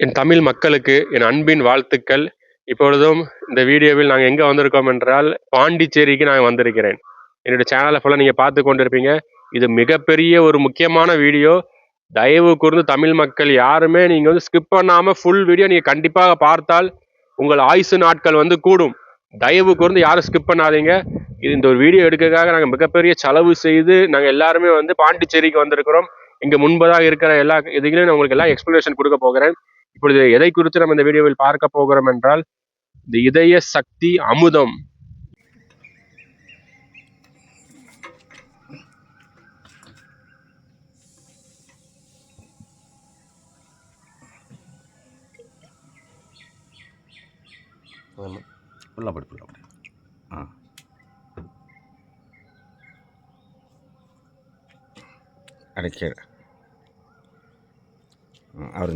என் தமிழ் மக்களுக்கு என் அன்பின் வாழ்த்துக்கள். இப்பொழுதும் இந்த வீடியோவில் நாங்கள் எங்கே வந்திருக்கோம் என்றால் பாண்டிச்சேரிக்கு நான் வந்திருக்கிறேன். என்னுடைய சேனலை ஃபுல்லாக நீங்கள் பார்த்து கொண்டிருப்பீங்க. இது மிகப்பெரிய ஒரு முக்கியமான வீடியோ. தயவு கூர்ந்து தமிழ் மக்கள் யாருமே நீங்கள் வந்து ஸ்கிப் பண்ணாமல் ஃபுல் வீடியோ நீங்கள் கண்டிப்பாக பார்த்தால் உங்கள் ஆயுசு நாட்கள் வந்து கூடும். தயவு கூர்ந்து யாரும் ஸ்கிப் பண்ணாதீங்க. இந்த ஒரு வீடியோ எடுக்கிறதுக்காக நாங்கள் மிகப்பெரிய செலவு செய்து நாங்கள் எல்லாருமே வந்து பாண்டிச்சேரிக்கு வந்திருக்கிறோம். இங்கே முன்பதாக இருக்கிற எல்லா இதுகளையும் நான் உங்களுக்கு எல்லாம் எக்ஸ்பிளனேஷன் கொடுக்க போகிறேன். இப்பொழுது எதை குறித்து நம்ம இந்த வீடியோவில் பார்க்க போகிறோம் என்றால் இந்த இதய சக்தி அமுதம்.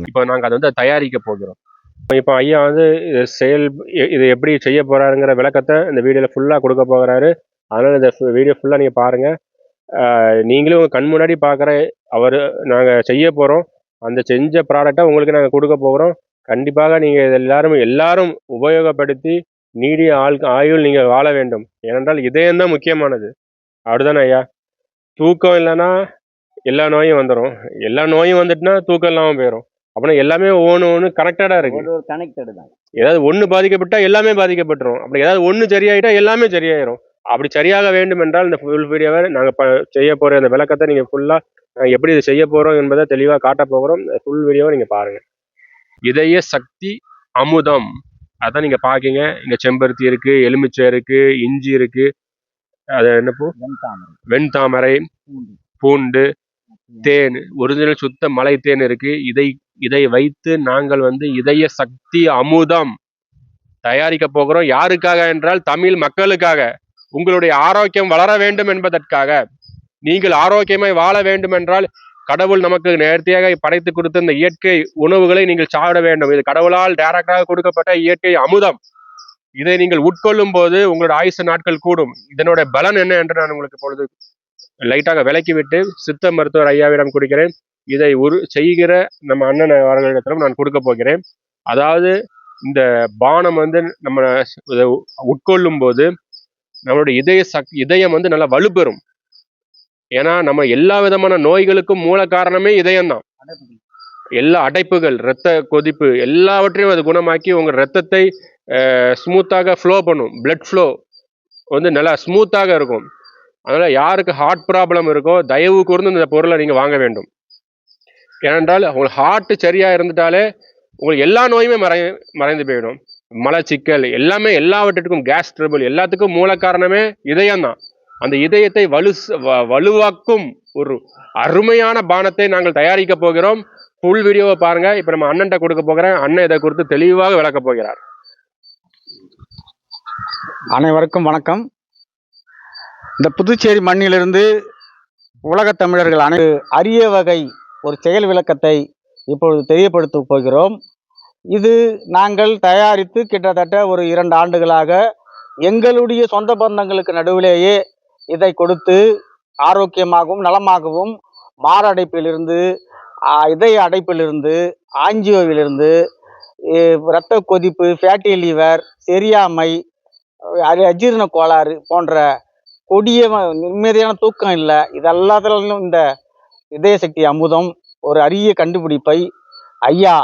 இப்போ நாங்கள் அதை வந்து தயாரிக்க போகிறோம். இப்போ ஐயா வந்து இது எப்படி செய்ய போறாருங்கிற விளக்கத்தை இந்த வீடியோவில் ஃபுல்லாக கொடுக்க போகிறாரு. அதனால் இந்த வீடியோ ஃபுல்லாக நீங்கள் பாருங்கள். நீங்களும் உங்கள் கண் முன்னாடி பார்க்குற நாங்கள் செய்ய போகிறோம். அந்த செஞ்ச ப்ராடக்டை உங்களுக்கு நாங்கள் கொடுக்க போகிறோம். கண்டிப்பாக நீங்கள் இது எல்லாரும் உபயோகப்படுத்தி நீடிய ஆயுள் நீங்கள் வாழ வேண்டும். ஏனென்றால் இதயம்தான் முக்கியமானது. அப்படிதானே ஐயா? தூக்கம் இல்லைன்னா எல்லா நோயும் வந்துடும். எல்லா நோயும் வந்துட்டுனா தூக்கம் இல்லாமல் போயிடும். அப்படின்னா எல்லாமே ஒவ்வொன்று கனெக்டடாக இருக்கு. கனெக்டடு தான். ஏதாவது ஒன்று பாதிக்கப்பட்டா எல்லாமே பாதிக்கப்பட்டுரும். அப்படி ஏதாவது ஒன்று சரியாயிட்டா எல்லாமே சரியாயிரும். அப்படி சரியாக வேண்டும் என்றால் இந்த ஃபுல் வீடியோவை நாங்கள் செய்ய போகிற அந்த விளக்கத்தை நீங்கள் ஃபுல்லாக எப்படி இது செய்ய போகிறோம் என்பதை தெளிவாக காட்ட போகிறோம். ஃபுல் வீடியோவை நீங்கள் பாருங்கள். இதய சக்தி அமுதம் அதான் நீங்கள் பார்க்கிங்க. இங்கே செம்பருத்தி இருக்குது, எலுமிச்சை இருக்குது, இஞ்சி இருக்குது, அது என்ன பூ, வெண்தாமரை, பூண்டு, தேன், ஒரிஜினல் சுத்த மலை தேன் இருக்கு. இதை வைத்து நாங்கள் வந்து இதய சக்தி அமுதம் தயாரிக்க போகிறோம். யாருக்காக என்றால் தமிழ் மக்களுக்காக. உங்களுடைய ஆரோக்கியம் வளர வேண்டும் என்பதற்காக. நீங்கள் ஆரோக்கியமாய் வாழ வேண்டும் என்றால் கடவுள் நமக்கு நேர்த்தியாக படைத்து கொடுத்த இந்த இயற்கை உணவுகளை நீங்கள் சாப்பிட வேண்டும். இது கடவுளால் டைரக்டாக கொடுக்கப்பட்ட இயற்கை அமுதம். இதை நீங்கள் உட்கொள்ளும் போது உங்களோட ஆயுசு நாட்கள் கூடும். இதனோட பலன் என்ன என்று நான் உங்களுக்கு பொழுது லைட்டாக விலக்கிவிட்டு சித்த மருத்துவர் ஐயாவிடம் கொடுக்கிறேன். இதை செய்கிற நம்ம அண்ணன் அவர்களிடத்திலும் நான் கொடுக்க போகிறேன். அதாவது இந்த பானம் வந்து நம்ம உட்கொள்ளும் போது நம்மளுடைய இதயம் வந்து நல்லா வலுப்பெறும். ஏன்னா நம்ம எல்லா விதமான நோய்களுக்கும் மூல காரணமே இதயம்தான். எல்லா அடைப்புகள், இரத்த கொதிப்பு எல்லாவற்றையும் அது குணமாக்கி உங்க ரத்தத்தை ஸ்மூத்தாக ஃப்ளோ பண்ணும். பிளட் ஃப்ளோ வந்து நல்லா ஸ்மூத்தாக இருக்கும். அதனால யாருக்கு ஹார்ட் ப்ராப்ளம் இருக்கோ தயவு கூர்ந்து இந்த பொருளை நீங்க வாங்க வேண்டும். ஏனென்றால் உங்களுக்கு ஹார்ட் சரியா இருந்துட்டாலே உங்களுக்கு எல்லா நோயுமே மறைந்து போயிடும். மலச்சிக்கல் எல்லாமே, எல்லாவற்றுக்கும், கேஸ் ட்ரபிள் எல்லாத்துக்கும் மூல காரணமே இதயம்தான். அந்த இதயத்தை வலுவாக்கும் ஒரு அருமையான பானத்தை நாங்கள் தயாரிக்க போகிறோம். ஃபுல் வீடியோவை பாருங்க. இப்ப நம்ம அண்ணன்ட்ட கொடுக்க போகிறேன். அண்ணன் இதை குறித்து தெளிவாக விளக்க போகிறார். அனைவருக்கும் வணக்கம். இந்த புதுச்சேரி மண்ணிலிருந்து உலகத் தமிழர்கள் அரிய வகை ஒரு செயல் விளக்கத்தை இப்பொழுது தெரியப்படுத்த போகிறோம். இது நாங்கள் தயாரித்து கிட்டத்தட்ட ஒரு 2 ஆண்டுகளாக எங்களுடைய சொந்த பந்தங்களுக்கு நடுவிலேயே இதை கொடுத்து ஆரோக்கியமாகவும் நலமாகவும் மாரடைப்பிலிருந்து, இதய அடைப்பிலிருந்து, ஆஞ்சியோவிலிருந்து, இரத்த கொதிப்பு, ஃபேட்டி லிவர், செரியாமை, அஜீரண கோளாறு போன்ற கொடிய நிம்மதியான தூக்கம் இல்லை, இதெல்லாத்திலும் இந்த இதய சக்தி அமுதம் ஒரு அரிய கண்டுபிடிப்பை ஐயா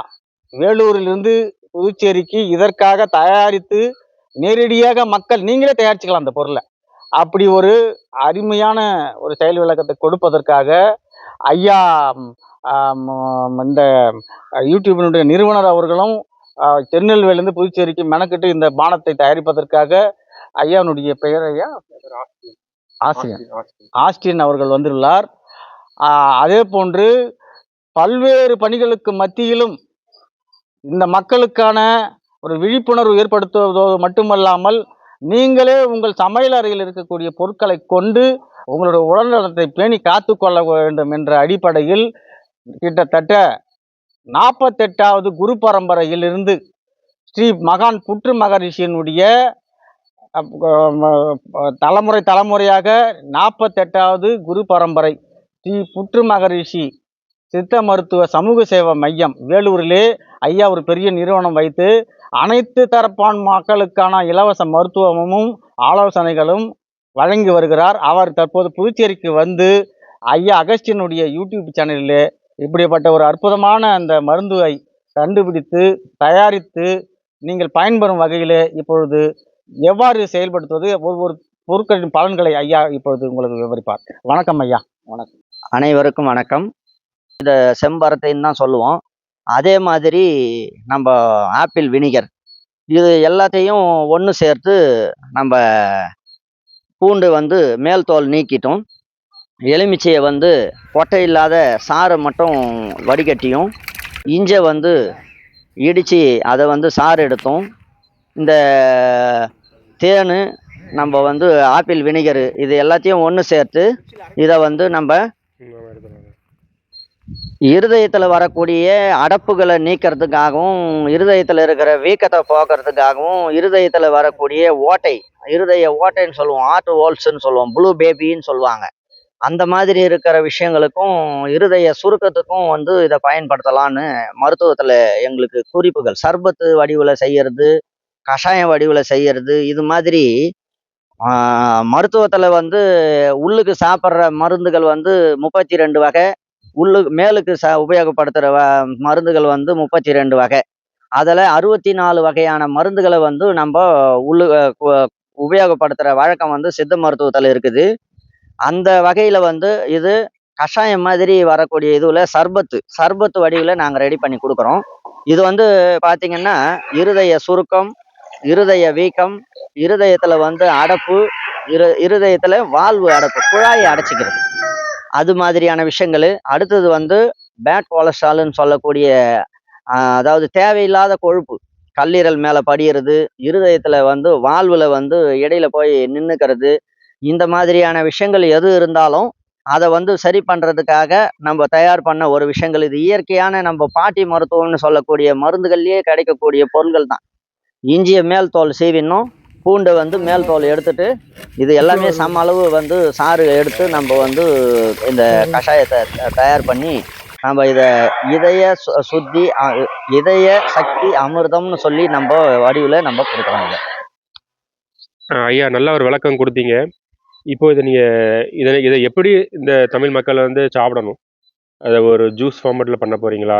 வேலூரிலிருந்து புதுச்சேரிக்கு இதற்காக தயாரித்து நேரடியாக மக்கள் நீங்களே தயாரிச்சுக்கலாம் அந்த பொருளை. அப்படி ஒரு அருமையான ஒரு செயல் விளக்கத்தை கொடுப்பதற்காக ஐயா இந்த யூடியூபினுடைய நிறுவனர் அவர்களும் திருநெல்வேலியிலிருந்து புதுச்சேரிக்கு மெனக்கிட்டு இந்த பானத்தை தயாரிப்பதற்காக ஐயாவுடைய பெயர் ஐயா ஆஸ்டின் அவர்கள் வந்துள்ளார். அதே போன்று பல்வேறு பணிகளுக்கு மத்தியிலும் இந்த மக்களுக்கான ஒரு விழிப்புணர்வு ஏற்படுத்துவதோடு மட்டுமல்லாமல் நீங்களே உங்கள் சமையல் அறையில் இருக்கக்கூடிய பொருட்களை கொண்டு உங்களுடைய உடல்நலத்தை பேணி காத்து கொள்ள வேண்டும் என்ற அடிப்படையில் கிட்டத்தட்ட 48வது குரு பரம்பரையிலிருந்து ஸ்ரீ மகான் புற்று மகரிஷியினுடைய தலைமுறையாக 48வது குரு பரம்பரை ஸ்ரீ புற்று மகரிஷி சித்த மருத்துவ சமூக சேவை மையம் வேலூரிலே ஐயா ஒரு பெரிய நிறுவனம் வைத்து அனைத்து தரப்பான் மக்களுக்கான இலவச மருத்துவமும் ஆலோசனைகளும் வழங்கி வருகிறார். அவர் தற்போது புதுச்சேரிக்கு வந்து ஐயா அகஸ்டினுடைய யூடியூப் சேனலில் இப்படிப்பட்ட ஒரு அற்புதமான அந்த மருந்துவை கண்டுபிடித்து தயாரித்து நீங்கள் பயன்பெறும் வகையிலே இப்பொழுது எவ்வாறு செயல்படுத்துவது ஒவ்வொரு பொருட்களின் பலன்களை ஐயா இப்பொழுது உங்களுக்கு விவரிப்பார். வணக்கம் ஐயா. வணக்கம். அனைவருக்கும் வணக்கம். இந்த செம்பருத்தின்னு தான் சொல்லுவோம். அதே மாதிரி நம்ம ஆப்பிள் வினிகர் இது எல்லாத்தையும் ஒன்று சேர்த்து நம்ம பூண்டு வந்து மேல் தோல் நீக்கிட்டோம், எலுமிச்சையை வந்து கொட்டை இல்லாத சாறை மட்டும் வடிகட்டியும், இஞ்சை வந்து இடித்து அதை வந்து சாறு எடுத்தோம், இந்த தேன் நம்ம வந்து ஆப்பிள் வினிகரு இது எல்லாத்தையும் ஒன்று சேர்த்து இதை வந்து நம்ம இருதயத்தில் வரக்கூடிய அடப்புகளை நீக்கிறதுக்காகவும், இருதயத்தில் இருக்கிற வீக்கத்தை போக்குறதுக்காகவும், இருதயத்தில் வரக்கூடிய ஓட்டை, இருதய ஓட்டைன்னு சொல்லுவோம், ஹார்ட் ஹோல்ஸ்ன்னு சொல்லுவோம், ப்ளூ பேபின்னு சொல்லுவாங்க, அந்த மாதிரி இருக்கிற விஷயங்களுக்கும் இருதய சுருக்கத்துக்கும் வந்து இதை பயன்படுத்தலான்னு மருத்துவத்தில் எங்களுக்கு குறிப்புகள், சர்பத்து வடிவில் செய்யறது, கஷாய வடிவில் செய்யறது, இது மாதிரி மருத்துவத்தில் வந்து உள்ளுக்கு சாப்பிட்ற மருந்துகள் வந்து 32 வகை, மேலுக்கு உபயோகப்படுத்துகிற மருந்துகள் வந்து 32 வகை. அதில் 64 வகையான மருந்துகளை வந்து நம்ம உபயோகப்படுத்துகிற வழக்கம் வந்து சித்த மருத்துவத்தில் இருக்குது. அந்த வகையில் வந்து இது கஷாயம் மாதிரி வரக்கூடிய இதுவில் சர்பத்து வடிவில் நாங்கள் ரெடி பண்ணி கொடுக்குறோம். இது வந்து பார்த்திங்கன்னா இருதய சுருக்கம், இருதய வீக்கம், இருதயத்தில் வந்து அடப்பு, இருதயத்தில் வால்வு அடப்பு, குழாயை அடைச்சிக்கிறது, அது மாதிரியான விஷயங்கள். அடுத்தது வந்து பேட் கொலஸ்ட்ரால்னு சொல்லக்கூடிய அதாவது தேவையில்லாத கொழுப்பு கல்லீரல் மேலே படிகிறது, இருதயத்தில் வந்து வால்வில் வந்து இடையில போய் நின்றுக்கிறது, இந்த மாதிரியான விஷயங்கள் எது இருந்தாலும் அதை வந்து சரி பண்ணுறதுக்காக நம்ம தயார் பண்ண ஒரு விஷயங்கள். இது இயற்கையான நம்ம பாட்டி மருத்துவம்னு சொல்லக்கூடிய மருந்துகள்லேயே கிடைக்கக்கூடிய பொருள்கள் தான். இஞ்சியை மேல் தோல் சீவிடணும், பூண்டை வந்து மேல் தோல் எடுத்துட்டு இது எல்லாமே சம அளவு வந்து சாறு எடுத்து நம்ம வந்து இந்த கஷாயத்தை தயார் பண்ணி நம்ம இதை இதய சக்தி அமிர்தம்னு சொல்லி நம்ம வடிவில் நம்ம கொடுக்குறோம். ஐயா நல்ல ஒரு விளக்கம் கொடுத்தீங்க. இப்போ இதை எப்படி இந்த தமிழ் மக்கள் வந்து சாப்பிடணும்? அதை ஒரு ஜூஸ் ஃபார்மேட்டில் பண்ண போறீங்களா,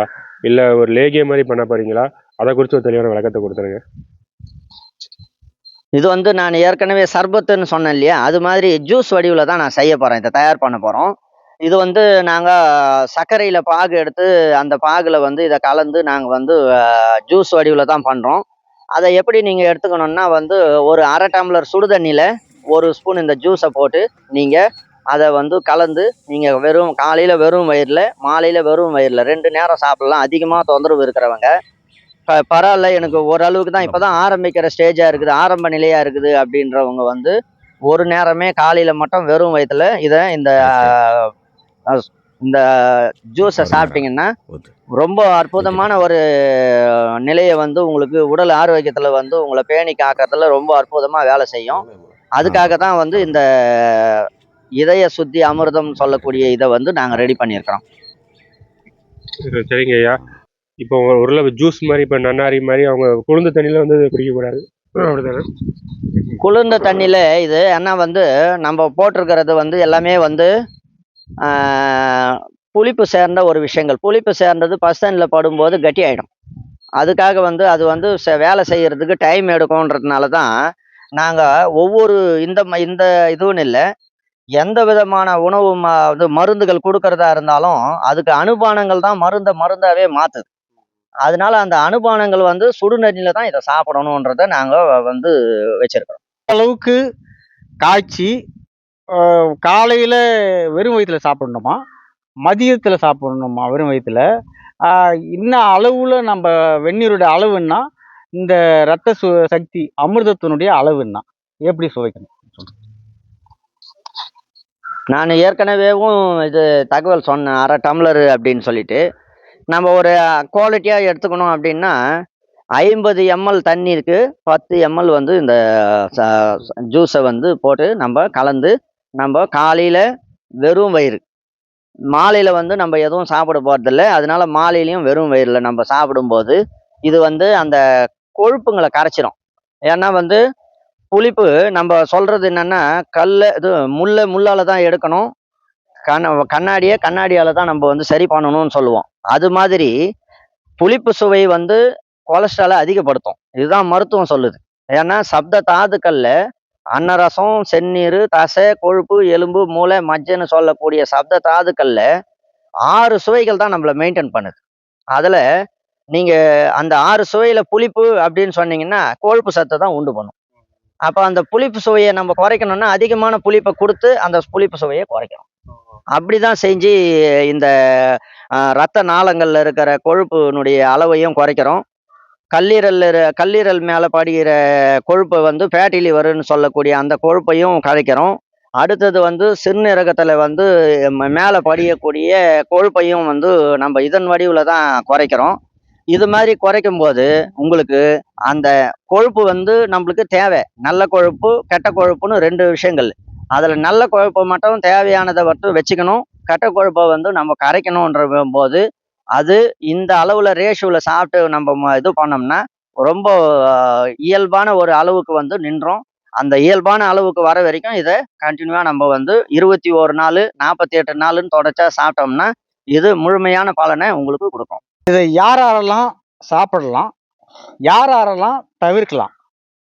இல்லை ஒரு லேகிய மாதிரி பண்ண போறீங்களா? அதை குறித்து ஒரு தெளிவான விளக்கத்தை கொடுத்துருங்க. இது வந்து நான் ஏற்கனவே சர்பத்துன்னு சொன்னேன் இல்லையா, அது மாதிரி ஜூஸ் வடிவில் தான் நான் செய்ய போகிறேன், இதை தயார் பண்ண போகிறோம். இது வந்து நாங்கள் சர்க்கரையில் பாகு எடுத்து அந்த பாகில் வந்து இதை கலந்து நாங்கள் வந்து ஜூஸ் வடிவில் தான் பண்ணுறோம். அதை எப்படி நீங்கள் எடுத்துக்கணுன்னா வந்து ஒரு அரை டம்ளர் சுடு தண்ணியில் 1 ஸ்பூன் இந்த ஜூஸை போட்டு நீங்கள் அதை வந்து கலந்து நீங்கள் வெறும் காலையில் வெறும் வயிறில், மாலையில் வெறும் வயிறில் 2 நேரம் சாப்பிடலாம். அதிகமாக தொந்தரவு இருக்கிறவங்க பரவாயில்ல, எனக்கு ஓரளவுக்கு தான் இப்போ தான் ஆரம்பிக்கிற ஸ்டேஜாக இருக்குது, ஆரம்ப நிலையாக இருக்குது அப்படின்றவங்க வந்து ஒரு நேரமே காலையில் மட்டும் வெறும் வயிற்றுல இதை இந்த ஜூஸை சாப்பிட்டீங்கன்னா ரொம்ப அற்புதமான ஒரு நிலையை வந்து உங்களுக்கு உடல் ஆரோக்கியத்தில் வந்து உங்களை பேணி காக்கிறதுல ரொம்ப அற்புதமாக வேலை செய்யும். அதுக்காக தான் வந்து இந்த இதய சுத்தி அமிர்தம் சொல்லக்கூடிய இதை வந்து நாங்கள் ரெடி பண்ணியிருக்கிறோம். சரிங்க ஐயா. இப்போ ஒரு ஜூஸ் மாதிரி, இப்போ நன்னாரி மாதிரி அவங்க குளிர்ந்த தண்ணியில் வந்து குடிக்கக்கூடாது, அப்படிதானே? குளிர்ந்த தண்ணியில் இது ஏன்னா வந்து நம்ம போட்டிருக்கிறது வந்து எல்லாமே வந்து புளிப்பு சேர்ந்த ஒரு விஷயங்கள். புளிப்பு சேர்ந்தது பசனில் படும்போது கட்டி ஆகிடும். அதுக்காக வந்து அது வந்து வேலை செய்கிறதுக்கு டைம் எடுக்கும்ன்றதுனால தான் நாங்கள் ஒவ்வொரு இந்த இதுவும் இல்லை, எந்த விதமான உணவு மருந்துகள் கொடுக்கறதா இருந்தாலும் அதுக்கு அனுபானங்கள் தான் மருந்தாவே மாற்றுது. அதனால அந்த அனுபானங்கள் வந்து சுடுநீரில் தான் இதை சாப்பிடணுன்றதை நாங்கள் வந்து வச்சிருக்கிறோம். அளவுக்கு காய்ச்சி காலையில் வெறும் வயிற்றுல சாப்பிடணுமா, மதியத்தில் சாப்பிடணுமா வெறும் வயிற்றுல? இன்னும் அளவில் நம்ம வெந்நீருடைய அளவுன்னா இந்த இரத்த சக்தி அமிர்தத்தினுடைய அளவுன்னா எப்படி சுவைக்கணும்? நான் ஏற்கனவேவும் இது தகவல் சொன்னேன், அரை டம்ளர் அப்படின்னு சொல்லிட்டு. நம்ம ஒரு குவாலிட்டியாக எடுத்துக்கணும் அப்படின்னா 50 ml தண்ணீருக்கு 10 ml வந்து இந்த ஜூஸை வந்து போட்டு நம்ம கலந்து நம்ம காலையில் வெறும் வயிறு மாலையில வந்து நம்ம எதுவும் சாப்பிட போறதில்ல. அதனால மாலையிலயும் வெறும் வயிறுல நம்ம சாப்பிடும்போது, இது வந்து அந்த கொழுப்புங்கள கரைச்சிரும். ஏன்னா வந்து புளிப்பு நம்ப சொல்றது என்னன்னா, இது முள்ளால தான் எடுக்கணும். கண்ணாடியால தான் நம்ம வந்து சரி பண்ணணும்னு சொல்லுவோம். அது மாதிரி புளிப்பு சுவை வந்து கொலஸ்ட்ரால அதிகப்படுத்தும். இதுதான் மருத்துவம் சொல்லுது. ஏன்னா சப்த தாதுக்கள்ல அன்னரசம், செந்நீரு, தசை, கொழுப்பு, எலும்பு, மூளை, மஜ்ஜைன்னு சொல்லக்கூடிய சப்த தாதுக்கள்ல 6 சுவைகள் தான் நம்மள மெயின்டெயின் பண்ணுது. அதுல நீங்க அந்த 6 சுவையில புளிப்பு அப்படின்னு சொன்னீங்கன்னா, கொழுப்பு சத்த தான் உண்டு பண்ணும். அப்ப அந்த புளிப்பு சுவைய நம்ம குறைக்கணும்னா, அதிகமான புளிப்ப குடுத்து அந்த புளிப்பு சுவைய குறைக்கணும். அப்படிதான் செஞ்சு இந்த ரத்த நாளங்கள்ல இருக்கிற கொழுப்பினுடைய அளவையும் குறைக்கிறோம். கல்லீரல் மேல படிகிற கொழுப்பை வந்து ஃபேட்டி லிவர்ன்னு சொல்லக்கூடிய அந்த கொழுப்பையும் கரைக்கிறோம். அடுத்தது வந்து சிறுநீரகத்துல வந்து மேல படியக்கூடிய கொழுப்பையும் வந்து நம்ம இதன் வடிவுல தான் குறைக்கிறோம். இது மாதிரி குறைக்கும்போது உங்களுக்கு அந்த கொழுப்பு வந்து நம்மளுக்கு தேவை. நல்ல கொழுப்பு, கெட்ட கொழுப்புன்னு 2 விஷயங்கள். அதுல நல்ல கொழுப்பை மட்டும் தேவையானதை மட்டும் வச்சுக்கணும். கெட்ட கொழுப்பை வந்து நம்ம கரைக்கணுன்ற போது அது இந்த அளவுல ரேஷியோல சாப்பிட்டு நம்ம இது பண்ணோம்னா ரொம்ப இயல்பான ஒரு அளவுக்கு வந்து நின்றோம். அந்த இயல்பான அளவுக்கு வர வரைக்கும் இதை கண்டினியூவா நம்ம வந்து 21 நாள் 48 நாளுன்னு தொடர்ச்சியா சாப்பிட்டோம்னா இது முழுமையான பலனை உங்களுக்கு கொடுக்கும். இதை யார் யாரெல்லாம் சாப்பிடலாம், யார் யாரெல்லாம் தவிர்க்கலாம்?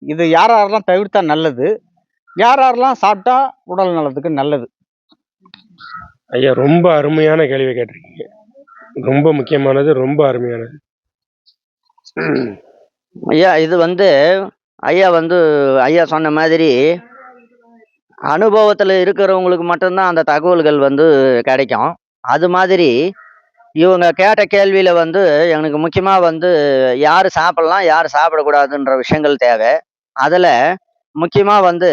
இது யார் யாரெல்லாம் தவிர்த்தா நல்லது, யார் யாரெல்லாம் சாப்பிட்டா உடல் நலத்துக்கு நல்லது? ஐயா ரொம்ப அருமையான கேள்வி கேட்டிருக்கீங்க. ரொம்ப முக்கியமானது, ரொம்ப அருமையானது. ஐயா இது வந்து ஐயா சொன்ன மாதிரி அனுபவத்துல இருக்கிறவங்களுக்கு மட்டும்தான் அந்த தகவல்கள் வந்து கிடைக்கும். அது மாதிரி இவங்க கேட்ட கேள்வியில வந்து எனக்கு முக்கியமா வந்து யாரு சாப்பிடலாம், யாரு சாப்பிடக்கூடாதுன்ற விஷயங்கள் தேவை. அதுல முக்கியமா வந்து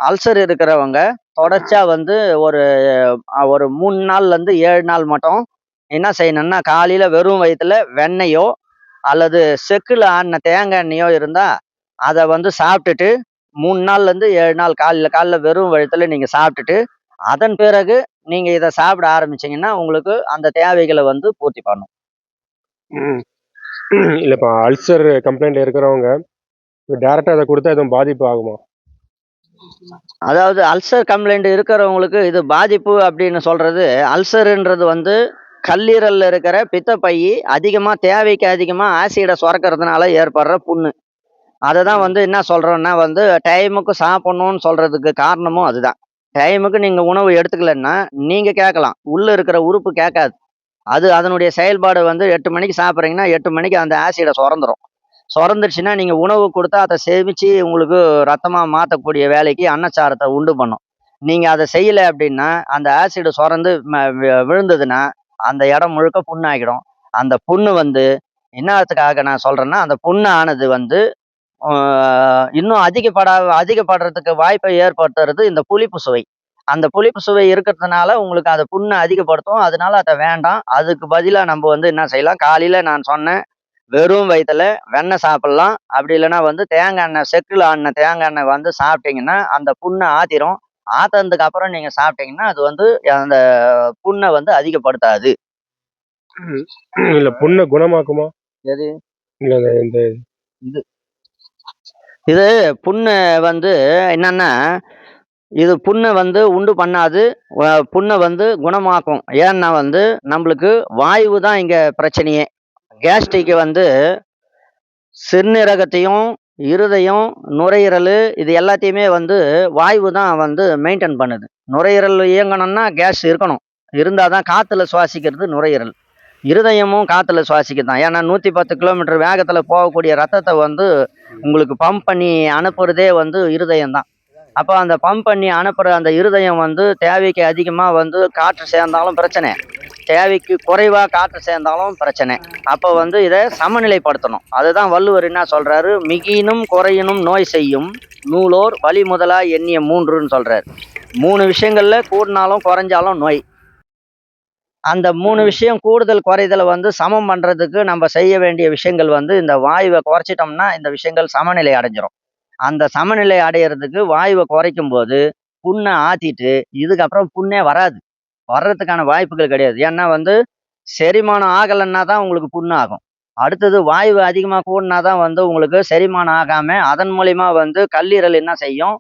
அல்சர் இருக்கிறவங்க தொடர்ச்சியா வந்து ஒரு ஒரு 3 நாள்ல இருந்து 7 நாள் மட்டும் என்ன செய்யணும்னா, காலையில வெறும் வயித்துல வெண்ணெயோ அல்லது செக்குல ஆட்டுன தேங்காய் எண்ணெயோ இருந்தா, அத வந்து சாப்பிட்டுட்டு 3 நாள்ல இருந்து 7 நாள் காலைல வெறும் வயித்துல நீங்க சாப்பிட்டுட்டு, அதன் பிறகு நீங்க இத சாப்பிட ஆரம்பிச்சீங்கன்னா, உங்களுக்கு அந்த தேவைகள வந்து பூர்த்தி பண்ணும். ம். இல்ல இப்ப அல்சர் கம்ப்ளைண்ட் இருக்கிறவங்க டைரக்டா அத குடுத்தா எதுவும் பாதிப்பு ஆகுமா? அதாவது அல்சர் கம்ப்ளைண்ட் இருக்கிறவங்களுக்கு இது பாதிப்பு அப்படின்னு சொல்றது, அல்சர்ன்றது வந்து கல்லீரல்ல இருக்கிற பித்தப்பையி தேவைக்கு அதிகமா ஆசிட சுரக்கிறதுனால ஏற்படுற புண்ணு. அததான் வந்து என்ன சொல்றோம்னா வந்து டைமுக்கு சாப்பிடணும்னு சொல்றதுக்கு காரணமும் அதுதான். டைமுக்கு நீங்க உணவு எடுத்துக்கலன்னா, நீங்க கேட்கலாம். உள்ள இருக்கிற உறுப்பு கேட்காது. அது அதனுடைய செயல்பாடு வந்து 8 மணிக்கு சாப்பிட்றீங்கன்னா, 8 மணிக்கு அந்த ஆசிட சுரந்துரும். சுரந்துருச்சுன்னா, நீங்க உணவு குடுத்தா அத சேமிச்சு உங்களுக்கு ரத்தமா மாத்தக்கூடிய வேலைக்கு அன்னச்சாரத்த உண்டு பண்ணும். நீங்க அத செய்யல அப்படின்னா, அந்த ஆசிட் சுரந்து விழுந்ததுன்னா, அந்த இடம் முழுக்க புண்ணாகிடும். அந்த புண்ணு வந்து என்னாத்துக்காக நான் சொல்றேன்னா, அந்த புண்ணு ஆனது வந்து அ இன்னும் அதிகப்படுறதுக்கு வாய்ப்பை ஏற்படுத்துறது இந்த புளிப்பு சுவை. அந்த புளிப்பு சுவை இருக்கிறதுனால உங்களுக்கு அந்த புண்ண அதிகப்படுத்தும். அதனால அத வேண்டாம். அதுக்கு பதிலா நம்ப வந்து என்ன செய்யலாம், காலையில நான் சொன்னேன், வெறும் வயித்துல வெண்ணெய் சாப்பிடலாம். அப்படி இல்லைன்னா வந்து தேங்காய் எண்ணெய், செக்குல ஆட்டுன தேங்காய் எண்ணெய் வந்து சாப்பிட்டீங்கன்னா, அந்த புண்ண ஆத்திரும். ஆத்துனதுக்கு அப்புறம் நீங்க சாப்பிட்டீங்கன்னா, அது வந்து அந்த புண்ண வந்து அதிகப்படுத்தாது. இல்ல புண்ண குணமாக்குமா? எது? இல்ல இந்த இது இது புண்ண வந்து என்னன்னா, இது புண்ண வந்து உண்டு பண்ணாது. புண்ண வந்து குணமாக்கும். ஏன்னா வந்து நம்மளுக்கு வாய்வு தான் இங்க பிரச்சனையே. கேஸ்ட்ரிக் வந்து சிறுநீரகத்தையும், இருதயம், நுரையீரலு இது எல்லாத்தையுமே வந்து வாய்வு தான் வந்து மெயின்டெயின் பண்ணுது. நுரையீரல் இயங்கணும்னா கேஸ் இருக்கணும். இருந்தா தான் காத்துல சுவாசிக்கிறது நுரையீரல். இருதயமும் காத்துல சுவாசிக்குது தான். ஏன்னா 110 கிலோமீட்டர் வேகத்துல போகக்கூடிய ரத்தத்த வந்து உங்களுக்கு பம்ப் பண்ணி அனுப்புறதே வந்து இருதயம் தான். அப்ப அந்த பம்ப் பண்ணி அனுப்புற அந்த இருதயம் வந்து தேவைக்கு அதிகமா வந்து காற்று சேர்ந்தாலும் பிரச்சனை. தேவைக்கு குறைவா காற்று சேர்ந்தாலும் பிரச்சனை. அப்ப வந்து இத சமநிலைப்படுத்தணும். அதுதான் வள்ளுவர் என்ன சொல்றாரு, "மிகினும் குறையினும் நோய் செய்யும் நூலோர் வழி முதலா எண்ணிய 3ன்னு சொல்றாரு. 3 விஷயங்கள்ல கூடுனாலும் குறைஞ்சாலும் நோய். அந்த 3 விஷயம் கூடுதல் குறைதல வந்து சமம் பண்றதுக்கு நம்ம செய்ய வேண்டிய விஷயங்கள் வந்து இந்த வாயுவ குறைச்சிட்டோம்னா, இந்த விஷயங்கள் சமநிலை அடைஞ்சிரும். அந்த சமநிலை அடையறதுக்கு வாயுவ குறைக்கும்போது, புண்ண ஆத்திட்டு, இதுக்கப்புறம் புண்ணே வராது. வர்றதுக்கான வாய்ப்புகள் கிடையாது. ஏன்னா வந்து செரிமானம் ஆகலைன்னா தான் உங்களுக்கு புண்ணு ஆகும். அடுத்தது வாய்வு அதிகமா கூடுனா தான் வந்து உங்களுக்கு செரிமானம் ஆகாம, அதன் மூலியமா வந்து கல்லீரல் என்ன செய்யும்,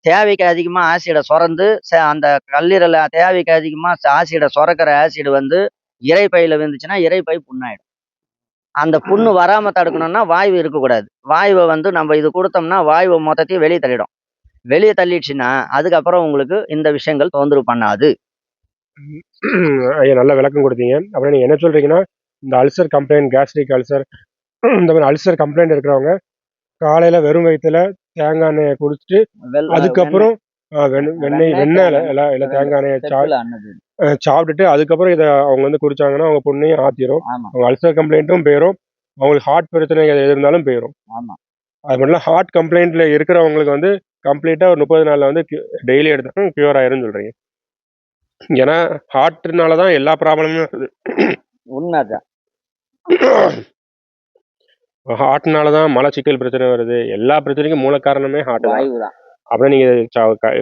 தேவைக்கு அதிகமா ஆசிட சுரந்து, அந்த கல்லீரல்ல தேவைக்கு அதிகமா ஆசிட சுரக்கிற ஆசிட் வந்து இரைப்பையில விழுந்துச்சுன்னா, இரைப்பை புண்ணாயிடும். அந்த புண்ணு வராம தடுக்கணும்னா வாய்வு இருக்கக்கூடாது. வாய்வ வந்து நம்ம இது குடுத்தோம்னா, வாய்வ மொத்தத்தையும் வெளிய தள்ளிடும். வெளிய தள்ளிடுச்சுன்னா, அதுக்கப்புறம் உங்களுக்கு இந்த விஷயங்கள் தொந்தரவு பண்ணாது. ஐயா நல்ல விளக்கம் கொடுத்தீங்க. அப்புறம் நீங்க என்ன சொல்றீங்கன்னா, இந்த அல்சர் கம்ப்ளைண்ட், கேஸ்ட்ரிக் அல்சர் இந்த மாதிரி அல்சர் கம்ப்ளைண்ட் இருக்கிறவங்க காலையில வெறும் வயித்துல தேங்காய் எண்ணெய குடிச்சிட்டு, அதுக்கப்புறம் வெண்ணெய் இல்ல தேங்காய் எண்ணெய சாப்பிட்டுட்டு அதுக்கப்புறம் இத அவங்க வந்து குடிச்சாங்கன்னா, அவங்க புண்ணையும் ஆத்திரும். ஆமா, அவங்க அல்சர் கம்ப்ளைண்ட்டும் போயிரும். அவங்களுக்கு ஹார்ட் பிரச்சனை எது இருந்தாலும் போயிரும். ஆமா. அது மட்டும் இல்ல ஹார்ட் கம்ப்ளைண்ட்ல இருக்கிறவங்களுக்கு வந்து கம்ப்ளீட்டா ஒரு 30 நாள்ல வந்து டெய்லி எடுத்தாலும் கியூர் ஆயிரும்னு சொல்றீங்க. ஏன்னா ஹார்ட்னால தான் எல்லா ப்ராப்ளமுமே வருது. உண்மைதான். ஹார்ட்னால தான் மலச்சிக்கல் பிரச்சனை வருது. எல்லா பிரச்சனைக்கும் மூல காரணமே ஹார்ட் தான். வாய்வு தான். அப்புறம் நீங்க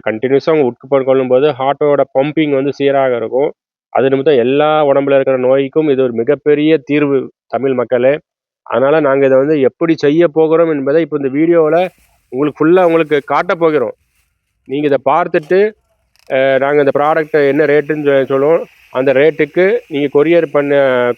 கண்டினியூஸா அவங்க உட்கொள்ளும் போது ஹார்ட்டோட பம்பிங் வந்து சீராக இருக்கும். அது நிமித்தம் எல்லா உடம்புல இருக்கிற நோய்க்கும் இது ஒரு மிகப்பெரிய தீர்வு தமிழ் மக்களே. அதனால நாங்க இதை வந்து எப்படி செய்ய போகிறோம் என்பதை இப்போ இந்த வீடியோவில் உங்களுக்கு காட்ட போகிறோம். நீங்க இதை பார்த்துட்டு நாங்கள் இந்த ப்ராடக்ட்டை என்ன ரேட்டுன்னு சொல்லுவோம். அந்த ரேட்டுக்கு நீங்கள்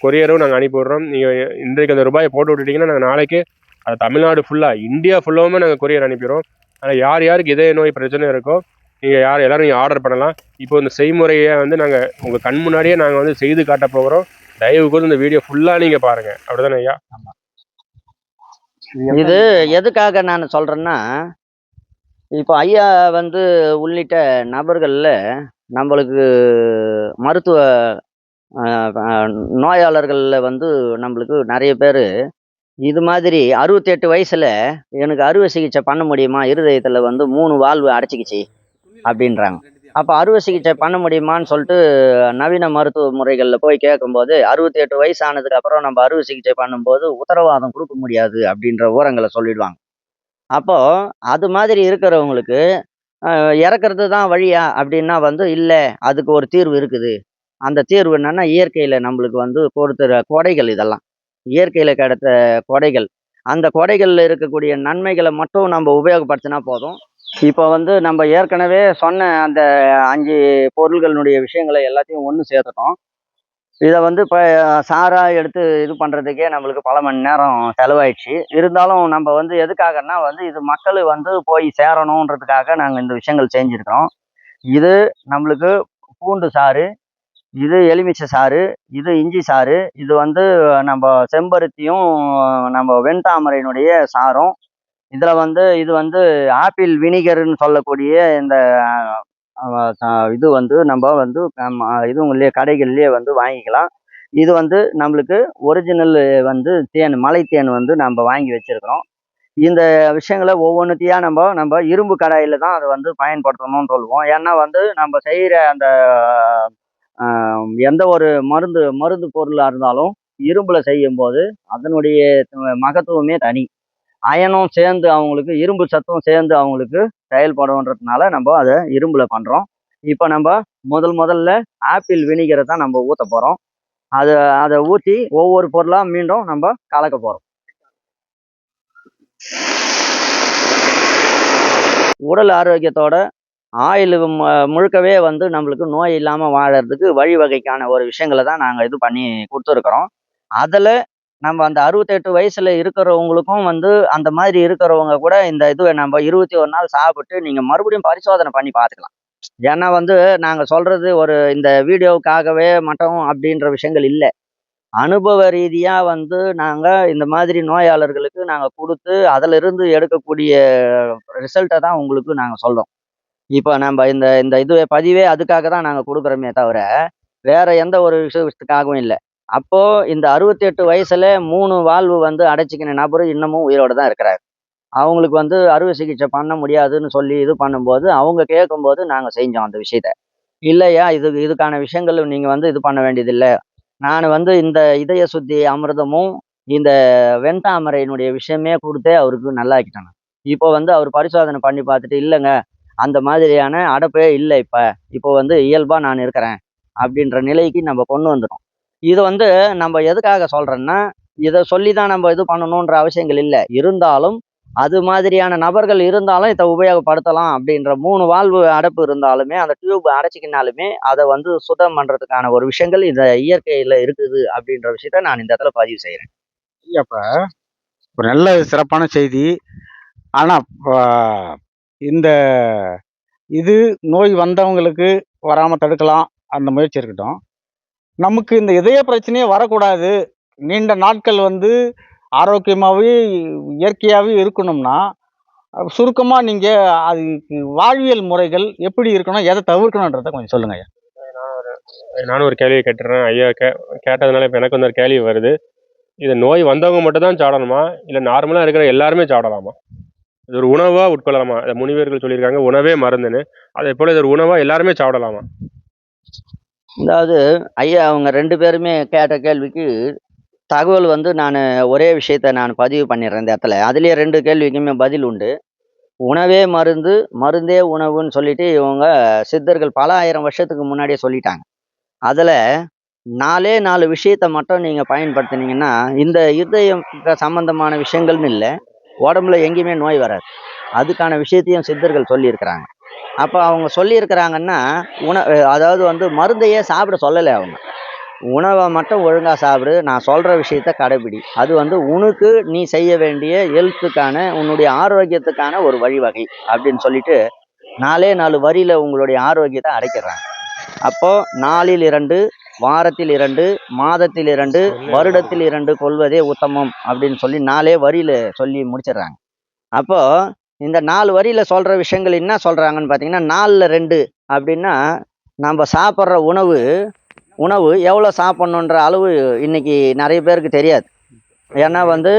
கொரியரும் நாங்கள் அனுப்பிவிடுறோம். நீங்கள் இன்றைக்கு அந்த ரூபாயை போட்டு விட்டுட்டீங்கன்னா நாங்கள் நாளைக்கு அது தமிழ்நாடு ஃபுல்லாக இந்தியா ஃபுல்லாவுமே நாங்கள் கொரியர் அனுப்பிடுறோம். ஆனால் யாருக்கு இதய நோய் பிரச்சனை இருக்கோ நீங்கள் எல்லாரும் நீங்கள் ஆர்டர் பண்ணலாம். இப்போ இந்த செய்முறையை வந்து நாங்கள் உங்கள் கண் முன்னாடியே நாங்கள் வந்து செய்து காட்ட போகிறோம். தயவு கூர்ந்து இந்த வீடியோ ஃபுல்லாக நீங்கள் பாருங்கள். அப்படிதானே ஐயா? இது எதுக்காக நான் சொல்றேன்னா, இப்போ ஐயா வந்து உள்ளிட்ட நபர்கள்ல நம்மளுக்கு மருத்துவ நோயாளர்கள்ல வந்து நம்மளுக்கு நிறைய பேர் இது மாதிரி 68 வயசுல எனக்கு அறுவை சிகிச்சை பண்ண முடியுமா, இருதயத்துல வந்து 3 வால்வு அடைச்சிக்கிச்சு அப்படின்றாங்க. அப்போ அறுவை சிகிச்சை பண்ண முடியுமான்னு சொல்லிட்டு நவீன மருத்துவ முறைகளில் போய் கேட்கும்போது 68 வயசு ஆனதுக்கு அப்புறம் நம்ம அறுவை சிகிச்சை பண்ணும்போது உத்தரவாதம் கொடுக்க முடியாது அப்படின்ற விவரங்களை சொல்லிடுவாங்க. அப்போ அது மாதிரி இருக்கிறவங்களுக்கு இறக்குறது தான் வழியா அப்படின்னா வந்து இல்லை, அதுக்கு ஒரு தீர்வு இருக்குது. அந்த தீர்வு என்னன்னா இயற்கையில நம்மளுக்கு வந்து கொடுத்துற கொடைகள் இதெல்லாம். இயற்கையில கிடைத்த கொடைகள். அந்த கொடைகள்ல இருக்கக்கூடிய நன்மைகளை மட்டும் நம்ம உபயோகப்படுத்தினா போதும். இப்போ வந்து நம்ம ஏற்கனவே சொன்ன அந்த 5 பொருள்களுடைய விஷயங்களை எல்லாத்தையும் ஒன்று சேர்த்துட்டோம். இதை வந்து இப்போ சாரா எடுத்து இது பண்ணுறதுக்கே நம்மளுக்கு பல மணி நேரம் செலவாயிடுச்சு. இருந்தாலும் நம்ம வந்து எதுக்காகன்னா வந்து இது மக்கள் வந்து போய் சேரணுன்றதுக்காக நாங்கள் இந்த விஷயங்கள் செஞ்சுருக்கிறோம். இது நம்மளுக்கு பூண்டு சாறு, இது எலுமிச்சை சாறு, இது இஞ்சி சாறு, இது வந்து நம்ம செம்பருத்தியும் நம்ம வெண்தாமரையினுடைய சாரும், இதில் வந்து இது வந்து ஆப்பிள் வினிகர்னு சொல்லக்கூடிய இந்த இது வந்து நம்ம வந்து இதுங்கள்லேயே கடைகள்லேயே வந்து வாங்கிக்கலாம். இது வந்து நம்மளுக்கு ஒரிஜினல் வந்து தேன், மலை தேன் வந்து நம்ம வாங்கி வச்சிருக்கிறோம். இந்த விஷயங்களை ஒவ்வொன்றுத்தையா நம்ம இரும்பு கடாயில் தான் அதை வந்து பயன்படுத்தணும்னு சொல்லுவோம். ஏன்னா வந்து நம்ம செய்கிற அந்த எந்த ஒரு மருந்து பொருளாக இருந்தாலும் இரும்புல செய்யும்போது அதனுடைய மகத்துவமே தனி. அயனும் சேர்ந்து அவங்களுக்கு, இரும்பு சத்தும் சேர்ந்து அவங்களுக்கு செயல்படுன்றதுனால நம்ம அதை இரும்புல பண்றோம். இப்போ நம்ம முதல்ல ஆப்பிள் வினிகரை தான் நம்ம ஊற்ற போறோம். அதை ஊற்றி ஒவ்வொரு பொருளா மீண்டும் நம்ம கலக்க போறோம். உடல் ஆரோக்கியத்தோட ஆயுள் முழுக்கவே வந்து நம்மளுக்கு நோய் இல்லாமல் வாழறதுக்கு வழிவகைக்கான ஒரு விஷயங்களை தான் நாங்கள் இது பண்ணி கொடுத்துருக்குறோம். அதில் நம்ம அந்த 68 வயசுல இருக்கிறவங்களுக்கும் வந்து அந்த மாதிரி இருக்கிறவங்க கூட இந்த இதுவை நம்ம 21 நாள் சாப்பிட்டு நீங்கள் மறுபடியும் பரிசோதனை பண்ணி பார்த்துக்கலாம். ஏன்னா வந்து நாங்கள் சொல்றது ஒரு இந்த வீடியோவுக்காகவே மட்டும் அப்படின்ற விஷயங்கள் இல்லை. அனுபவ ரீதியாக வந்து நாங்கள் இந்த மாதிரி நோயாளர்களுக்கு நாங்கள் கொடுத்து அதிலிருந்து எடுக்கக்கூடிய ரிசல்ட்டை தான் உங்களுக்கு நாங்கள் சொல்கிறோம். இப்போ நம்ம இந்த இதுவே பதிவே அதுக்காக தான் நாங்கள் கொடுக்குறோமே தவிர வேற எந்த ஒரு விஷயத்துக்காகவும் இல்லை. அப்போ இந்த 68 வயசுல 3 வால்வு வந்து அடைச்சிக்கின நபர் இன்னமும் உயிரோடு தான் இருக்கிறார். அவங்களுக்கு வந்து அறுவை சிகிச்சை பண்ண முடியாதுன்னு சொல்லி இது பண்ணும்போது அவங்க கேட்கும்போது நாங்கள் செஞ்சோம் அந்த விஷயத்த. இல்லையா, இதுக்கான விஷயங்கள் நீங்கள் வந்து இது பண்ண வேண்டியதில்லை. நான் வந்து இந்த இதய சுத்தி அமிர்தமும் இந்த வெண்தாமரையினுடைய விஷயமே கொடுத்தே அவருக்கு நல்லாக்கிட்டாங்க. இப்போ வந்து அவர் பரிசோதனை பண்ணி பார்த்துட்டு இல்லைங்க, அந்த மாதிரியான அடைப்பே இல்லை, இப்போ வந்து இயல்பாக நான் இருக்கிறேன் அப்படின்ற நிலைக்கு நம்ம கொண்டு வந்துடும். இது வந்து நம்ம எதுக்காக சொல்றோம்னா, இதை சொல்லி தான் நம்ம இது பண்ணணுன்ற அவசியங்கள் இல்லை. இருந்தாலும் அது மாதிரியான நபர்கள் இருந்தாலும் இதை உபயோகப்படுத்தலாம். அப்படின்ற 3 வால்வு அடைப்பு இருந்தாலுமே அந்த டியூப் அடைச்சிக்கினாலுமே அதை வந்து சுத்தம் பண்றதுக்கான ஒரு விஷயங்கள் இந்த இயற்கையில இருக்குது அப்படின்ற விஷயத்த நான் இந்த இடத்துல பதிவு செய்யறேன். அப்ப ஒரு நல்ல சிறப்பான செய்தி. ஆனா இந்த இது நோய் வந்தவங்களுக்கு வராம தடுக்கலாம், அந்த முயற்சி இருக்கட்டும். நமக்கு இந்த இதய பிரச்சனையே வரக்கூடாது, நீண்ட நாட்கள் வந்து ஆரோக்கியமாவே இயற்கையாவே இருக்கணும்னா, சுருக்கமா நீங்க அதுக்கு வாழ்வியல் முறைகள் எப்படி இருக்கணும், எதை தவிர்க்கணுன்றத கொஞ்சம் சொல்லுங்க ஐயா. நானும் ஒரு கேள்வி கேட்டுறேன் ஐயா. கேட்டதுனால இப்போ எனக்கு வந்து ஒரு கேள்வி வருது. இது நோய் வந்தவங்க மட்டும் தான் சாப்பிடணுமா, இல்லை நார்மலாக இருக்கிற எல்லாருமே சாப்பிடலாமா? இது ஒரு உணவா உட்கொள்ளலாமா? அதை முனிவர்கள் சொல்லியிருக்காங்க உணவே மருந்துன்னு. அதே போல இது ஒரு உணவா எல்லாருமே சாப்பிடலாமா? அதாவது ஐயா அவங்க 2 பேருமே கேட்ட கேள்விக்கு தகவல் வந்து நான் ஒரே விஷயத்த நான் பதிவு பண்ணிடுறேன் இந்த இடத்துல. அதுலயே 2 கேள்விக்குமே பதில் உண்டு. உணவே மருந்து, மருந்தே உணவுன்னு சொல்லிட்டு இவங்க சித்தர்கள் பல 1000 வருஷத்துக்கு முன்னாடியே சொல்லிட்டாங்க. அதுல 4 விஷயத்த மட்டும் நீங்க பயன்படுத்துனீங்கன்னா, இந்த இருதயம் சம்பந்தமான விஷயங்கள்னு இல்ல, உடம்புல எங்கேயுமே நோய் வராது. அதுக்கான விஷயத்தையும் சித்தர்கள் சொல்லியிருக்கிறாங்க. அப்ப அவங்க சொல்லியிருக்கிறாங்கன்னா, அதாவது வந்து மருந்தையே சாப்பிட சொல்லல அவங்க. உணவை மட்டும் ஒழுங்கா சாப்பிடு, நான் சொல்ற விஷயத்த கடைபிடி. அது வந்து உனக்கு நீ செய்ய வேண்டிய ஹெல்த்துக்கான, உன்னுடைய ஆரோக்கியத்துக்கான ஒரு வழிவகை அப்படின்னு சொல்லிட்டு 4 வரியில உங்களுடைய ஆரோக்கியத்தை அடைக்கிறாங்க. அப்போ 4ல் 2, வாரத்தில் 2, மாதத்தில் 2, வருடத்தில் 2 கொள்வதே உத்தமம் அப்படின்னு சொல்லி 4 வரியில சொல்லி முடிச்சிடுறாங்க. அப்போ இந்த 4 வரியில சொல்ற விஷயங்கள் என்ன சொல்றாங்கன்னு பார்த்தீங்கன்னா, 4ல் 2 அப்படின்னா நம்ம சாப்பிட்ற உணவு எவ்வளோ சாப்பிட்ணுன்ற அளவு இன்னைக்கு நிறைய பேருக்கு தெரியாது. ஏன்னா வந்து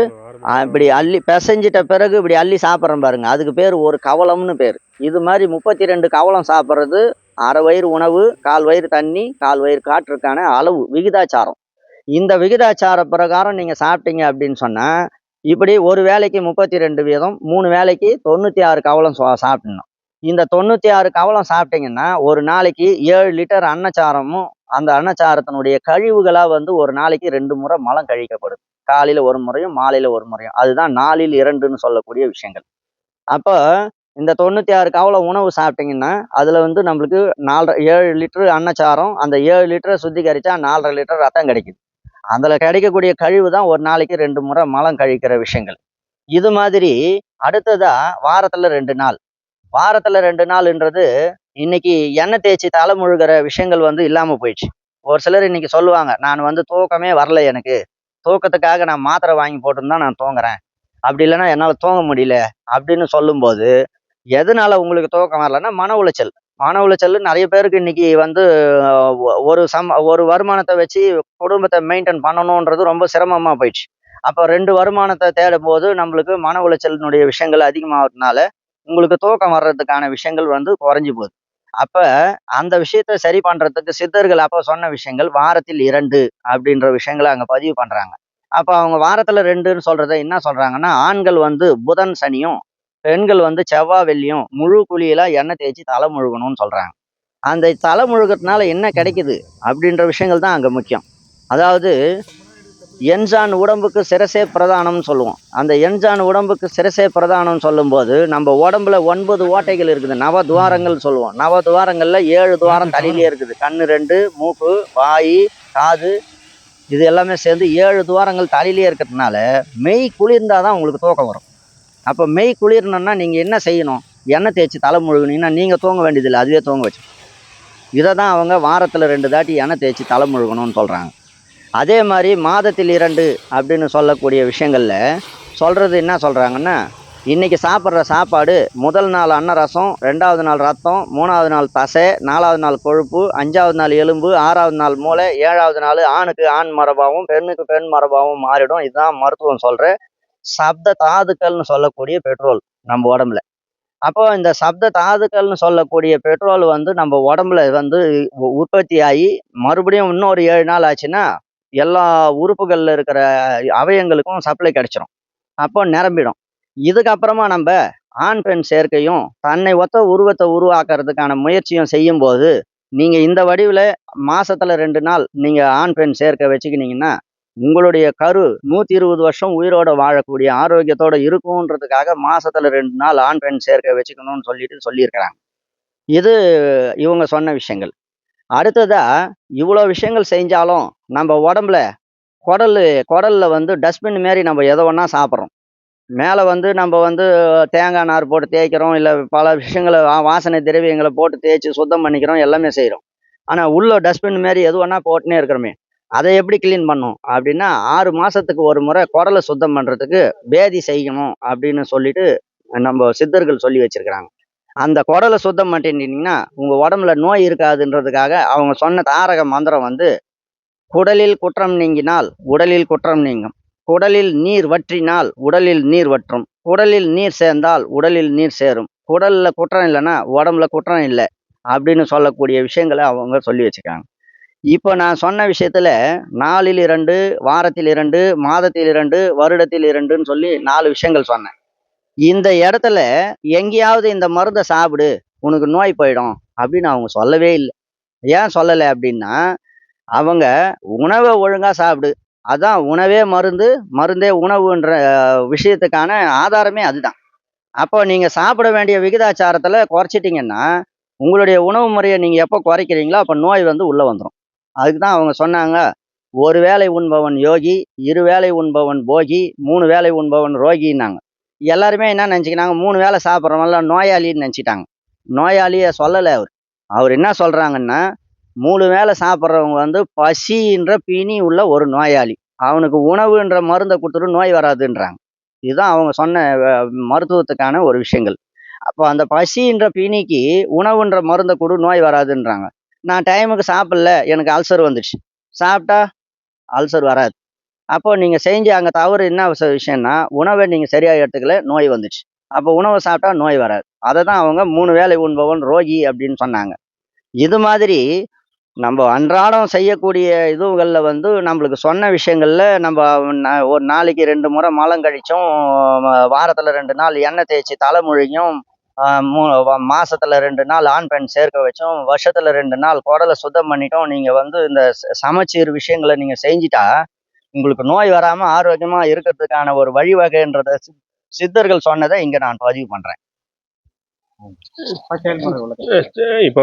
இப்படி அள்ளி பிசைஞ்சிட்ட பிறகு இப்படி அள்ளி சாப்பிட்றோம் பாருங்க, அதுக்கு பேர் ஒரு கவளம்னு பேர். இது மாதிரி 32 கவளம் சாப்பிட்றது அரை வயிறு உணவு, 1/4 வயிறு தண்ணி, 1/4 வயிறு காற்றுக்கான அளவு விகிதாச்சாரம். இந்த விகிதாச்சார பிரகாரம் நீங்க சாப்பிட்டீங்க அப்படின்னு சொன்னா, இப்படி ஒரு வேளைக்கு 32 வீதம், 3 வேளைக்கு 96 கவளம் சாப்பிடணும். இந்த 96 கவளம் சாப்பிட்டீங்கன்னா ஒரு நாளைக்கு 7 லிட்டர் அன்னச்சாரமும், அந்த அன்னச்சாரத்தினுடைய கழிவுகளா வந்து ஒரு நாளைக்கு 2 முறை மலம் கழிக்கப்படும். காலையில ஒரு முறையும், மாலையில ஒரு முறையும். அதுதான் 4ல் 2ன்னு சொல்லக்கூடிய விஷயங்கள். அப்போ இந்த 96 கவளம் உணவு சாப்பிட்டீங்கன்னா, அதுல வந்து நம்மளுக்கு 7 லிட்டர் அன்னச்சாரம், அந்த 7 லிட்டரை சுத்திகரிச்சா 4½ லிட்டர் ரத்தம் கிடைக்குது. அதுல கிடைக்கக்கூடிய கழிவு தான் ஒரு நாளைக்கு 2 முறை மலம் கழிக்கிற விஷயங்கள். இது மாதிரி அடுத்ததா வாரத்துல 2 நாள். வாரத்துல 2 நாள்ன்றது இன்னைக்கு எண்ணெய் தேய்ச்சி தலை முழுகிற விஷயங்கள் வந்து இல்லாம போயிடுச்சு. ஒரு சிலர் இன்னைக்கு சொல்லுவாங்க, நான் வந்து தூக்கமே வரல எனக்கு, தூக்கத்துக்காக நான் மாத்திரை வாங்கி போட்டுன்னு தான் நான் தூங்குறேன், அப்படி இல்லைன்னா என்னால தூங்க முடியல அப்படின்னு சொல்லும்போது, எதனால உங்களுக்கு தூக்கம் வரலன்னா மன உளைச்சல். மன உளைச்சல் நிறைய பேருக்கு இன்னைக்கு வந்து ஒரு வருமானத்தை வச்சு குடும்பத்தை மெயின்டைன் பண்ணணுன்றது ரொம்ப சிரமமா போயிடுச்சு. அப்போ 2 வருமானத்தை தேடும் போது நம்மளுக்கு மன உளைச்சலினுடைய விஷயங்கள் அதிகமாகிறதுனால உங்களுக்கு தூக்கம் வர்றதுக்கான விஷயங்கள் வந்து குறைஞ்சு போகுது. அப்ப அந்த விஷயத்த சரி பண்றதுக்கு சித்தர்கள் அப்ப சொன்ன விஷயங்கள் வாரத்தில் 2 அப்படின்ற விஷயங்களை அங்க பதிவு பண்றாங்க. அப்ப அவங்க வாரத்துல 2ன்னு சொல்றத என்ன சொல்றாங்கன்னா, ஆண்கள் வந்து புதன் சனியும், பெண்கள் வந்து செவ்வாய் வெள்ளியும் முழு குளியலா எண்ணெய் தேய்ச்சி தலை முழுகணும்னு சொல்றாங்க. அந்த தலை முழுகிறதுனால என்ன கிடைக்குது அப்படின்ற விஷயங்கள் தான் அங்க முக்கியம். அதாவது எண்சான் உடம்புக்கு சிரசே பிரதானம்னு சொல்லுவோம். அந்த எண்சான் உடம்புக்கு சிரசே பிரதானம்னு சொல்லும்போது, நம்ம உடம்புல 9 ஓட்டைகள் இருக்குது. நவதுவாரங்கள் சொல்லுவோம். நவதுவாரங்கள்ல 7 துவாரம் தலையிலேயே இருக்குது. கண்ணு 2, மூக்கு, வாய், காது, இது எல்லாமே சேர்ந்து 7 துவாரங்கள் தலையிலேயே இருக்கிறதுனால, மெய் குளிர்ந்தாதான் உங்களுக்கு தூக்கம் வரும். அப்ப மெய் குளிரணும்னா நீங்க என்ன செய்யணும்? எண்ணெய் தேய்ச்சி தலை முழுகுனீங்கன்னா நீங்க தூங்க வேண்டியதில்லை, அதுவே தூங்க வச்சு. இதை தான் அவங்க வாரத்துல 2 தாட்டி எண்ணெய் தேய்ச்சி தலை முழுகணும்னு சொல்றாங்க. அதே மாதிரி மாதத்தில் 2 அப்படின்னு சொல்லக்கூடிய விஷயங்கள்ல சொல்றது என்ன சொல்றாங்கன்னா, இன்னைக்கு சாப்பிட்ற சாப்பாடு முதல் நாள் அன்னரசம், 2வது நாள் ரத்தம், 3வது நாள் தசை, 4வது நாள் கொழுப்பு, 5வது நாள் எலும்பு, 6வது நாள் மூளை, 7வது நாள் ஆணுக்கு ஆண் மரபாவும் பெண்ணுக்கு பெண் மரபாவும் மாறிடும். இதுதான் மருத்துவம் சொல்ற சப்த தாதுக்கள்னு சொல்லக்கூடிய பெட்ரோல் நம்ம உடம்புல. அப்போ இந்த சப்த தாதுக்கள்னு சொல்லக்கூடிய பெட்ரோல் வந்து நம்ம உடம்புல வந்து உற்பத்தி ஆகி மறுபடியும் இன்னொரு 7 நாள் ஆச்சுன்னா எல்லா உறுப்புகள்ல இருக்கிற அவயங்களுக்கும் சப்ளை கிடைச்சிரும். அப்போ நிரம்பிடும். இதுக்கப்புறமா நம்ம ஆண் பெண் சேர்க்கையும் தன்னை ஒத்த உருவத்தை உருவாக்குறதுக்கான முயற்சியும் செய்யும் போது நீங்க இந்த வடிவில் மாசத்துல 2 நாள் நீங்க ஆண் பெண் சேர்க்கை வச்சுக்கினீங்கன்னா உங்களுடைய கரு 120 வருஷம் உயிரோட வாழக்கூடிய ஆரோக்கியத்தோட இருக்கும்ன்றதுக்காக மாசத்துல 2 நாள் ஆண் பெண் சேர்க்கை வச்சுக்கணும்னு சொல்லியிருக்கிறாங்க. இது இவங்க சொன்ன விஷயங்கள். அடுத்ததா இவ்வளோ விஷயங்கள் செஞ்சாலும் நம்ம உடம்புல குடல்ல வந்து டஸ்ட்பின் மாரி நம்ம எதை ஒன்றா சாப்பிட்றோம். மேலே வந்து நம்ம வந்து தேங்காய் நார் போட்டு தேய்க்கிறோம், இல்லை பல விஷயங்களை வாசனை திரவியங்களை போட்டு தேய்ச்சி சுத்தம் பண்ணிக்கிறோம், எல்லாமே செய்கிறோம். ஆனால் உள்ள டஸ்ட்பின் மாரி எது ஒன்றா போட்டுனே இருக்கிறோமே, அதை எப்படி கிளீன் பண்ணும் அப்படின்னா 6 மாதத்துக்கு ஒரு முறை குடலை சுத்தம் பண்ணுறதுக்கு பேதி செய்யணும் அப்படின்னு சொல்லிட்டு நம்ம சித்தர்கள் சொல்லி வச்சிருக்கிறாங்க. அந்த குடலை சுத்தம் பண்ணிட்டீங்கன்னா உங்கள் உடம்புல நோய் இருக்காதுன்றதுக்காக அவங்க சொன்ன தாரக மந்திரம் வந்து குடலில் குற்றம் நீங்கினால் உடலில் குற்றம் நீங்கும், குடலில் நீர் வற்றினால் உடலில் நீர் வற்றும், குடலில் நீர் சேர்ந்தால் உடலில் நீர் சேரும், குடல்ல குற்றம் இல்லைன்னா உடம்புல குற்றம் இல்லை அப்படின்னு சொல்லக்கூடிய விஷயங்களை அவங்க சொல்லி வச்சுருக்காங்க. இப்போ நான் சொன்ன விஷயத்துல 4ல் 2, வாரத்தில் 2, மாதத்தில் 2, வருடத்தில் 2ன்னு சொல்லி 4 விஷயங்கள் சொன்னேன். இந்த இடத்துல எங்கேயாவது இந்த மருந்தை சாப்பிடு உனக்கு நோய் போயிடும் அப்படின்னு அவங்க சொல்லவே இல்லை. ஏன் சொல்லலை அப்படின்னா அவங்க உணவை ஒழுங்கா சாப்பிடு, அதான் உணவே மருந்து, மருந்தே உணவுன்ற விஷயத்துக்கான ஆதாரமே அதுதான். அப்போ நீங்க சாப்பிட வேண்டிய விகிதாச்சாரத்துல குறைச்சிட்டீங்கன்னா உங்களுடைய உணவு முறையை நீங்க எப்போ குறைக்கிறீங்களோ அப்போ நோய் வந்து உள்ள வந்துடும். அதுக்கு தான் அவங்க சொன்னாங்க, 1 வேளை உண்பவன் யோகி, 2 வேளை உண்பவன் போகி, 3 வேளை உண்பவன் ரோகின்னாங்க. எல்லாருமே என்ன நினச்சிக்கினாங்க, 3 வேளை சாப்பிட்றவன்லாம் நோயாளின்னு நினச்சிட்டாங்க. நோயாளியை சொல்லலை அவர். அவர் என்ன சொல்றாங்கன்னா 3 வேளை சாப்பிட்றவங்க வந்து பசின்ற பிணி உள்ள ஒரு நோயாளி, அவனுக்கு உணவுன்ற மருந்தை கொடுத்துட்டு நோய் வராதுன்றாங்க. இதுதான் அவங்க சொன்ன மருத்துவத்துக்கான ஒரு விஷயங்கள். அப்போ அந்த பசின்ற பிணிக்கு உணவுன்ற மருந்தை கொடு நோய் வராதுன்றாங்க. நான் டைமுக்கு சாப்பிடல, எனக்கு அல்சர் வந்துடுச்சு. சாப்பிட்டா அல்சர் வராது. அப்போ நீங்க செஞ்ச அங்கே தவறு என்ன விஷயம்னா உணவை நீங்க சரியா எடுத்துக்கல, நோய் வந்துச்சு. அப்போ உணவை சாப்பிட்டா நோய் வராது. அதை தான் அவங்க 3 வேளை உண்பவன் ரோகி அப்படின்னு சொன்னாங்க. இது மாதிரி நம்ம அன்றாடம் செய்யக்கூடிய இதுகளில் வந்து நம்மளுக்கு சொன்ன விஷயங்கள்ல நம்ம ஒரு நாளைக்கு 2 முறை மலம் கழிச்சும், வாரத்தில் 2 நாள் எண்ணெய் தேய்ச்சி தலைமொழியும், மாசத்துல 2 நாள் ஆண் பெண் சேர்க்க வச்சோம், வருஷத்துல 2 நாள் குடலை சுத்தம் பண்ணிட்டோம். நீங்க வந்து இந்த சமச்சீர் விஷயங்களை நீங்க செஞ்சிட்டா உங்களுக்கு நோய் வராம ஆரோக்கியமா இருக்கிறதுக்கான ஒரு வழிவகைன்றத சித்தர்கள் சொன்னதை இங்க நான் பதிவு பண்றேன். செயல்முறை விளக்கம். இப்போ